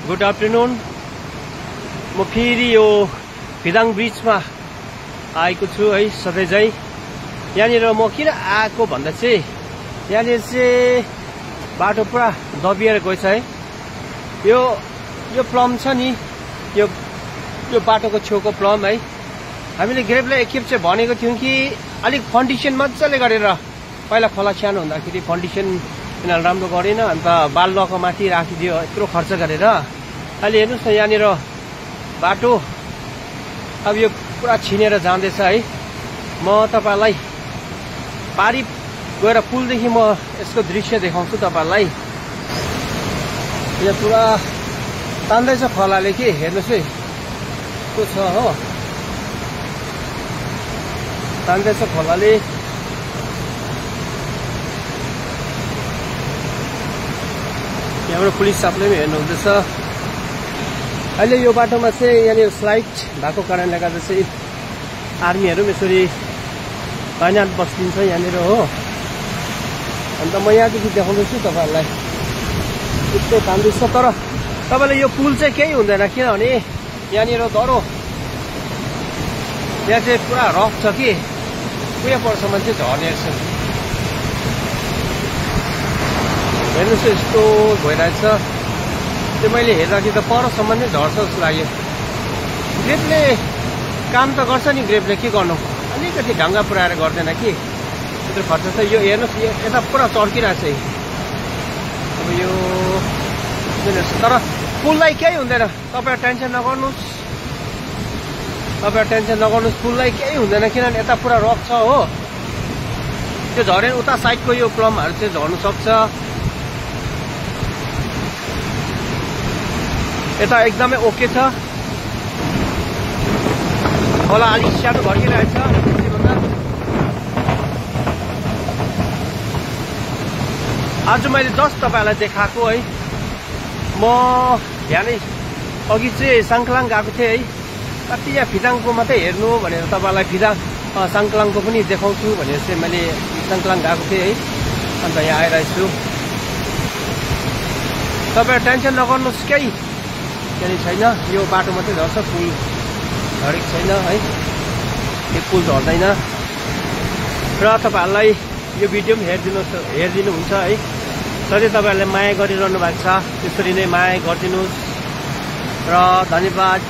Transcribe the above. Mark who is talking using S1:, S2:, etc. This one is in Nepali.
S1: Good afternoon. म फेरि यो फिदाङ ब्रिजमा आएको छु है सधैँ चाहिँ। यहाँनिर म किन आएको भन्दा चाहिँ यहाँनिर चाहिँ बाटो पुरा दबिएर गएछ है। यो प्लम छ नि, यो बाटोको छेउको प्लम है। हामीले ग्रेपलाई एकखेप चाहिँ भनेको थियौँ कि अलिक फन्डिसन मजाले गरेर, पहिला खोला सानो हुँदाखेरि फन्डिसन यिनीहरूले राम्रो गरेन, अन्त बालुवाको माथि राखिदियो यत्रो खर्च गरेर। अहिले हेर्नुहोस् न यहाँनिर बाटो अब यो पुरा छिनेर जाँदैछ है। म तपाईँलाई पारी गएर पुलदेखि म यसको दृश्य देखाउँछु तपाईँलाई। यहाँ पुरा तान्दैछ खोलाले कि, हेर्नुहोस् है त्यो छ हो, तान्दैछ खोलाले। यहाँबाट पुलिस साहबले पनि हेर्नुहुँदैछ। अहिले यो बाटोमा चाहिँ यहाँनिर स्लाइड भएको कारणले गर्दा चाहिँ आर्मीहरू पनि यसरी तैनात बस्दिन्छ यहाँनिर हो। अन्त म यहाँदेखि देखाउँदैछु तपाईँहरूलाई यस्तो तान्दैछ। तर तपाईँले यो पुल चाहिँ केही हुँदैन, किनभने यहाँनिर दह्रो, यहाँ चाहिँ पुरा रफ छ कि उयो पर्सम्म चाहिँ झर्ने रहेछ। हेर्नुहोस् यस्तो भइरहेछ। त्यो मैले हेर्दाखेरि त परसम्म नै झर्छ जस्तो लाग्यो। ग्रेपले काम त गर्छ नि, ग्रेपले के गर्नु, अलिकति ढङ्गा पुऱ्याएर गर्दैन कि त्यत्रो खर्च छ। यो हेर्नुहोस् यता पुरा चर्किरहेछ है। अब यो तर पुललाई केही हुँदैन, तपाईँ टेन्सन नगर्नुहोस्, पुललाई केही हुँदैन, किनभने यता पुरा रफ छ हो। त्यो झर्यो उता साइडको यो प्लमहरू चाहिँ झर्नु सक्छ। यता एकदमै ओके छ। खोला अलिक सानो भर्किरहेछ भन्दा। आज मैले जस्ट तपाईँलाई देखाएको है। म बिहानै अघि चाहिँ साङ्कलाङ गएको थिएँ है। कति यहाँ फिदाङको मात्रै हेर्नु भनेर तपाईँलाई साङ्कलाङको पनि देखाउँछु भनेर चाहिँ मैले साङ्कलाङ गएको थिएँ है। अन्त यहाँ आइरहेछु। तपाईँ टेन्सन नगर्नुहोस्, केही छैन। यो बाटो मात्रै झर्छ, पुल झरेको छैन है। यो पुल झर्दैन। र तपाईँहरूलाई यो भिडियो पनि हेरिदिनुहुन्छ है। सधैँ तपाईँहरूले माया गरिरहनु भएको छ, त्यसरी नै माया गरिदिनुहोस् र धन्यवाद।